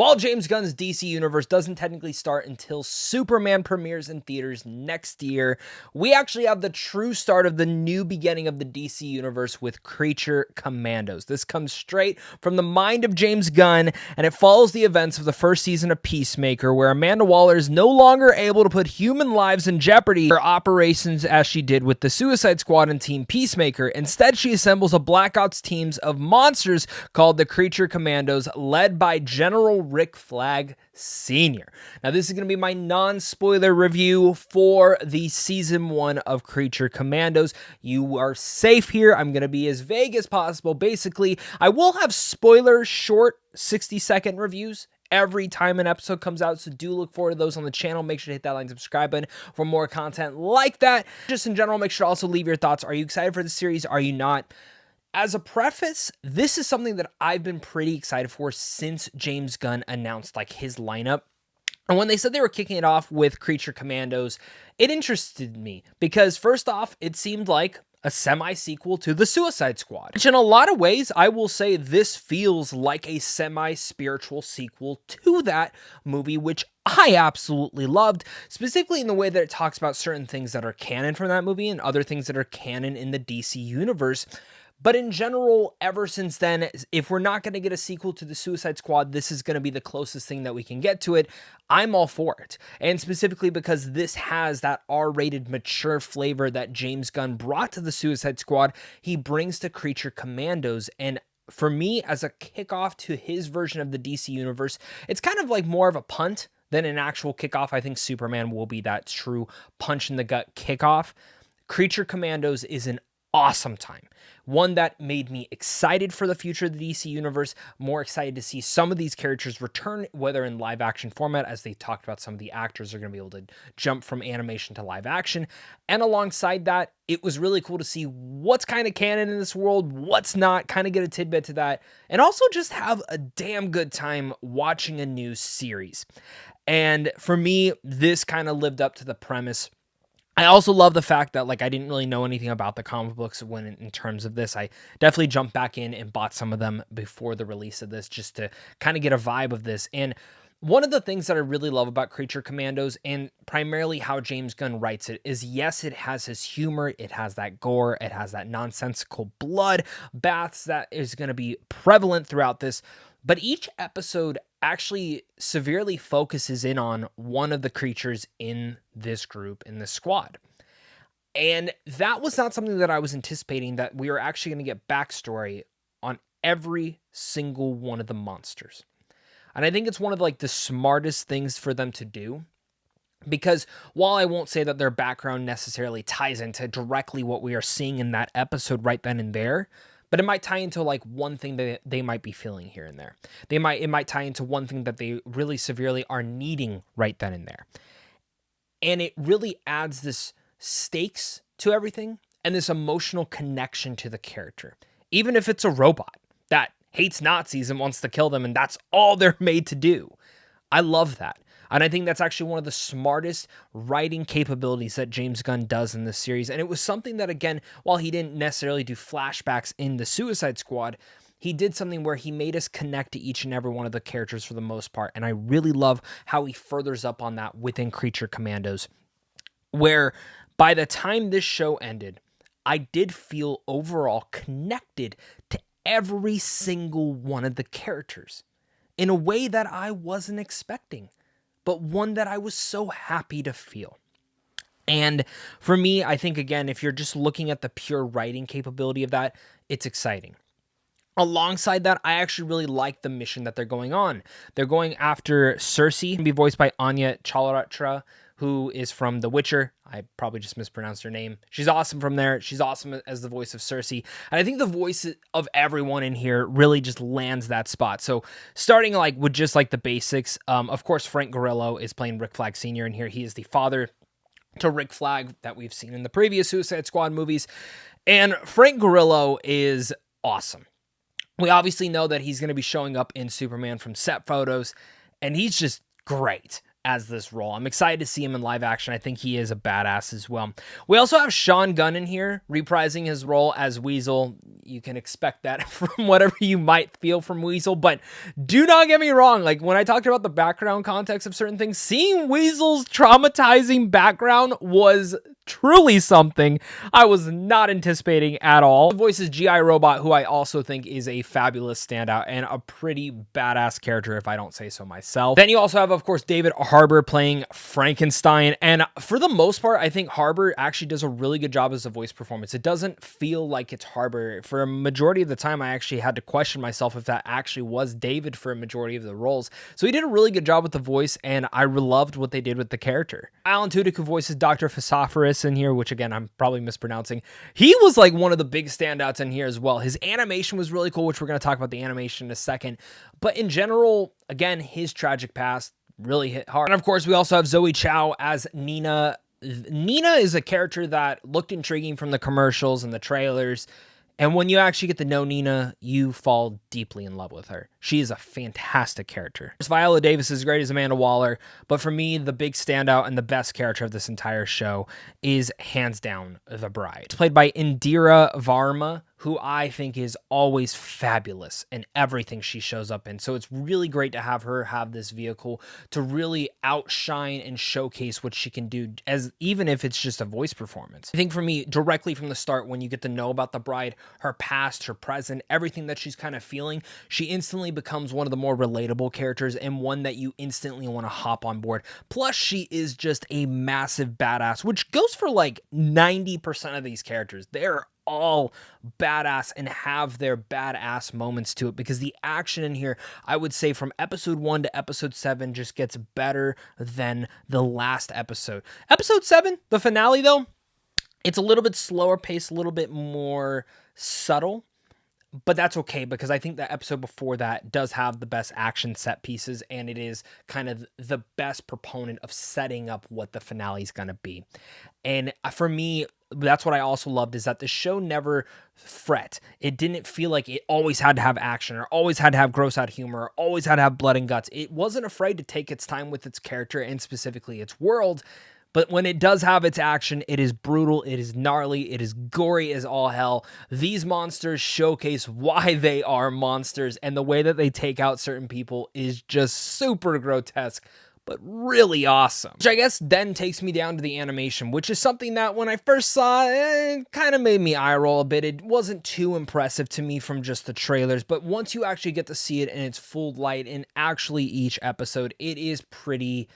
While James Gunn's DC Universe doesn't technically start until Superman premieres in theaters next year, we actually have the true start of the new beginning of the DC Universe with Creature Commandos. This comes straight from the mind of James Gunn, and it follows the events of the first season of Peacemaker, where Amanda Waller is no longer able to put human lives in jeopardy for operations as she did with the Suicide Squad and Team Peacemaker. Instead, she assembles a Black Ops team of monsters called the Creature Commandos, led by General Rick Flag Sr. Now, this is going to be my non-spoiler review for the Season 1 of Creature Commandos. You are safe here. I'm going to be as vague as possible. Basically, I will have spoiler short 60-second reviews every time an episode comes out, so do look forward to those on the channel. Make sure to hit that like and subscribe button for more content like that. Just in general, make sure to also leave your thoughts. Are you excited for the series? Are you not? As a preface, this is something that I've been pretty excited for since James Gunn announced like his lineup. And when they said they were kicking it off with Creature Commandos, it interested me because first off, it seemed like a semi-sequel to the Suicide Squad, which in a lot of ways, I will say this feels like a semi-spiritual sequel to that movie, which I absolutely loved, specifically in the way that it talks about certain things that are canon from that movie and other things that are canon in the DC universe. But in general, ever since then, if we're not going to get a sequel to the Suicide Squad, this is going to be the closest thing that we can get to it. I'm all for it. And specifically because this has that R-rated mature flavor that James Gunn brought to the Suicide Squad, he brings to Creature Commandos. And for me, as a kickoff to his version of the DC Universe, it's kind of like more of a punt than an actual kickoff. I think Superman will be that true punch in the gut kickoff. Creature Commandos is an awesome time. One that made me excited for the future of the DC Universe, more excited to see some of these characters return, whether in live action format, as they talked about some of the actors are going to be able to jump from animation to live action. And alongside that, it was really cool to see what's kind of canon in this world, what's not, kind of get a tidbit to that, and also just have a damn good time watching a new series. And for me, this kind of lived up to the premise. I also love the fact that like I didn't really know anything about the comic books when in terms of this. I definitely jumped back in and bought some of them before the release of this just to kind of get a vibe of this. And one of the things that I really love about Creature Commandos and primarily how James Gunn writes it is, yes, it has his humor, it has that gore, it has that nonsensical blood baths that is going to be prevalent throughout this. But each episode actually severely focuses in on one of the creatures in this group, in this squad. And that was not something that I was anticipating, that we were actually going to get backstory on every single one of the monsters. And I think it's one of like the smartest things for them to do, because while I won't say that their background necessarily ties into directly what we are seeing in that episode right then and there, but it might tie into like one thing that they might be feeling here and there. It might tie into one thing that they really severely are needing right then and there. And it really adds this stakes to everything and this emotional connection to the character. Even if it's a robot that hates Nazis and wants to kill them and that's all they're made to do. I love that. And I think that's actually one of the smartest writing capabilities that James Gunn does in this series. And it was something that, again, while he didn't necessarily do flashbacks in the Suicide Squad, he did something where he made us connect to each and every one of the characters for the most part. And I really love how he furthers up on that within Creature Commandos, where by the time this show ended, I did feel overall connected to every single one of the characters in a way that I wasn't expecting, but one that I was so happy to feel. And for me, I think, again, if you're just looking at the pure writing capability of that, it's exciting. Alongside that, I actually really like the mission that they're going on. They're going after Cersei, to be voiced by Anya Chalotra, who is from The Witcher. I probably just mispronounced her name. She's awesome from there. She's awesome as the voice of Cersei. And I think the voice of everyone in here really just lands that spot. So starting like with just like the basics, of course, Frank Grillo is playing Rick Flag Sr. in here. He is the father to Rick Flag that we've seen in the previous Suicide Squad movies. And Frank Grillo is awesome. We obviously know that he's going to be showing up in Superman from set photos, and he's just great. as this role. I'm excited to see him in live action. I think he is a badass as well. We also have Sean Gunn in here reprising his role as Weasel. You can expect that from whatever you might feel from Weasel, but do not get me wrong. Like, when I talked about the background context of certain things, seeing Weasel's traumatizing background was truly something I was not anticipating at all. The voice is G.I. Robot, who I also think is a fabulous standout and a pretty badass character, if I don't say so myself. Then you also have, of course, David Harbour playing Frankenstein, and for the most part, I think Harbour actually does a really good job as a voice performance. It doesn't feel like it's Harbour. For a majority of the time, I actually had to question myself if that actually was David for a majority of the roles. So he did a really good job with the voice, and I loved what they did with the character. Alan Tudyk, who voices Dr. Phosphorus in here, which again, I'm probably mispronouncing. He was like one of the big standouts in here as well. His animation was really cool, which we're going to talk about the animation in a second. But in general, again, his tragic past really hit hard. And of course, we also have Zoe Chow as Nina. Nina is a character that looked intriguing from the commercials and the trailers. And when you actually get to know Nina, you fall deeply in love with her. She is a fantastic character. Viola Davis is great as Amanda Waller, but for me, the big standout and the best character of this entire show is hands down the Bride. It's played by Indira Varma, who I think is always fabulous in everything she shows up in. So it's really great to have her have this vehicle to really outshine and showcase what she can do, as even if it's just a voice performance. I think for me, directly from the start, when you get to know about the Bride, her past, her present, everything that she's kind of feeling, she instantly becomes one of the more relatable characters and one that you instantly want to hop on board. Plus, she is just a massive badass, which goes for like 90% of these characters. They're all badass and have their badass moments to it, because the action in here, I would say from episode 1 to episode 7 just gets better than the last episode. Episode 7, the finale though, it's a little bit slower paced, a little bit more subtle, but that's okay, because I think the episode before that does have the best action set pieces, and it is kind of the best proponent of setting up what the finale is going to be. And for me, that's what I also loved, is that the show never fret. It didn't feel like it always had to have action, or always had to have gross out humor, or always had to have blood and guts. It wasn't afraid to take its time with its character and specifically its world. But when it does have its action, it is brutal, it is gnarly, it is gory as all hell. These monsters showcase why they are monsters, and the way that they take out certain people is just super grotesque, but really awesome. Which I guess then takes me down to the animation, which is something that when I first saw it, kind of made me eye roll a bit. It wasn't too impressive to me from just the trailers, but once you actually get to see it in its full light in actually each episode, it is pretty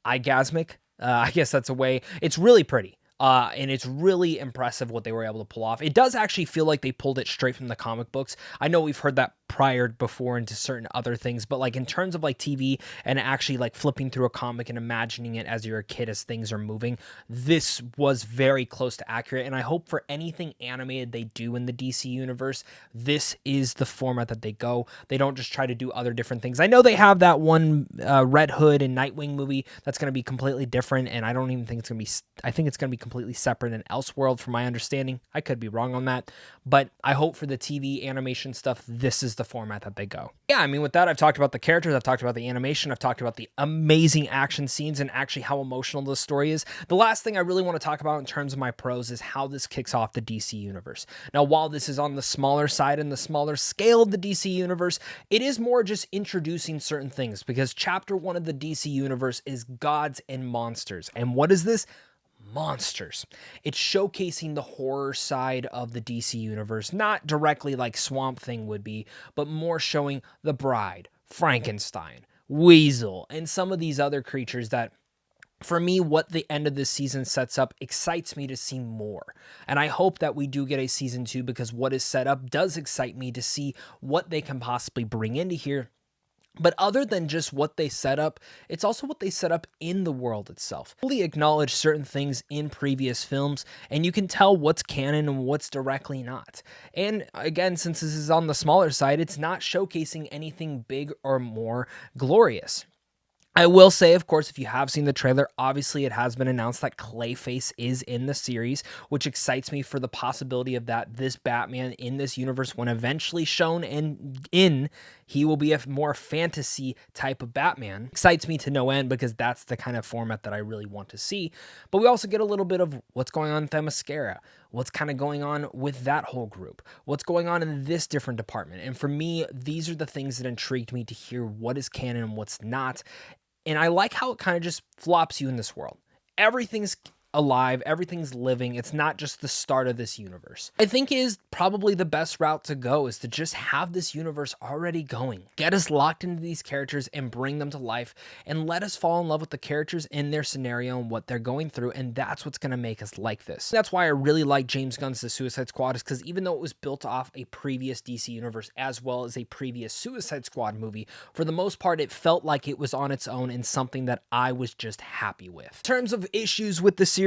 orgasmic. I guess that's a way. It's really pretty. And it's really impressive what they were able to pull off. It does actually feel like they pulled it straight from the comic books. I know we've heard that prior before into certain other things, but like in terms of like TV and actually like flipping through a comic and imagining it as you're a kid as things are moving, this was very close to accurate. And I hope for anything animated they do in the DC universe, this is the format that they go. They don't just try to do other different things. I know they have that one Red Hood and Nightwing movie that's going to be completely different, and I don't even think it's going to be, I think it's going to be completely separate in Elseworld from my understanding. I could be wrong on that, but I hope for the TV animation stuff, this is the format that they go. Yeah, I mean, with that, I've talked about the characters, I've talked about the animation, I've talked about the amazing action scenes and actually how emotional the story is. The last thing I really want to talk about in terms of my pros is how this kicks off the DC universe. Now, while this is on the smaller side and the smaller scale of the DC universe, it is more just introducing certain things, because chapter 1 of the DC universe is gods and monsters. And what is this? Monsters. It's showcasing the horror side of the DC universe, not directly like Swamp Thing would be, but more showing the Bride, Frankenstein, Weasel, and some of these other creatures that, for me, what the end of this season sets up excites me to see more. And I hope that we do get a season 2, because what is set up does excite me to see what they can possibly bring into here. But other than just what they set up, it's also what they set up in the world itself. Fully acknowledge certain things in previous films, and you can tell what's canon and what's directly not. And again, since this is on the smaller side, it's not showcasing anything big or more glorious. I will say, of course, if you have seen the trailer, obviously it has been announced that Clayface is in the series, which excites me for the possibility of that this Batman in this universe, when eventually shown in he will be a more fantasy type of Batman. Excites me to no end because that's the kind of format that I really want to see. But we also get a little bit of what's going on with Themyscira, what's kind of going on with that whole group, what's going on in this different department. And for me, these are the things that intrigued me to hear what is canon and what's not. And I like how it kind of just flops you in this world. Everything's alive, everything's living. It's not just the start of this universe. I think is probably the best route to go is to just have this universe already going. Get us locked into these characters and bring them to life and let us fall in love with the characters in their scenario and what they're going through. And that's what's going to make us like this. That's why I really like James Gunn's The Suicide Squad, is because even though it was built off a previous DC universe as well as a previous Suicide Squad movie, for the most part, it felt like it was on its own and something that I was just happy with. In terms of issues with the series,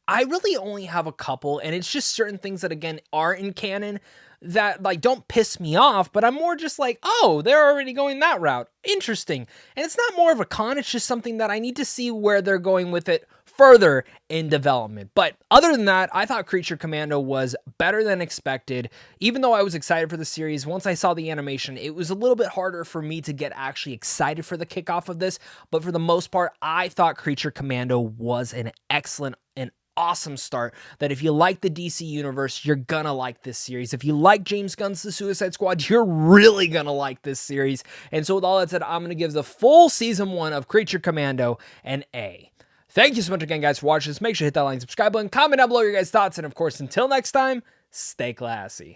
I really only have a couple, and it's just certain things that, again, are in canon that, like, don't piss me off, but I'm more just like, oh, they're already going that route. Interesting. And it's not more of a con, it's just something that I need to see where they're going with it further in development. But other than that, I thought Creature Commando was better than expected. Even though I was excited for the series, once I saw the animation, it was a little bit harder for me to get actually excited for the kickoff of this. But for the most part, I thought Creature Commando was an excellent and awesome start, that if you like the DC universe, you're gonna like this series. If you like James Gunn's The Suicide Squad, you're really gonna like this series. And so with all that said, I'm gonna give the full season 1 of Creature Commando an A. Thank you so much again, guys, for watching this. Make sure to hit that like and subscribe button, comment down below your guys' thoughts, and of course, until next time, stay classy.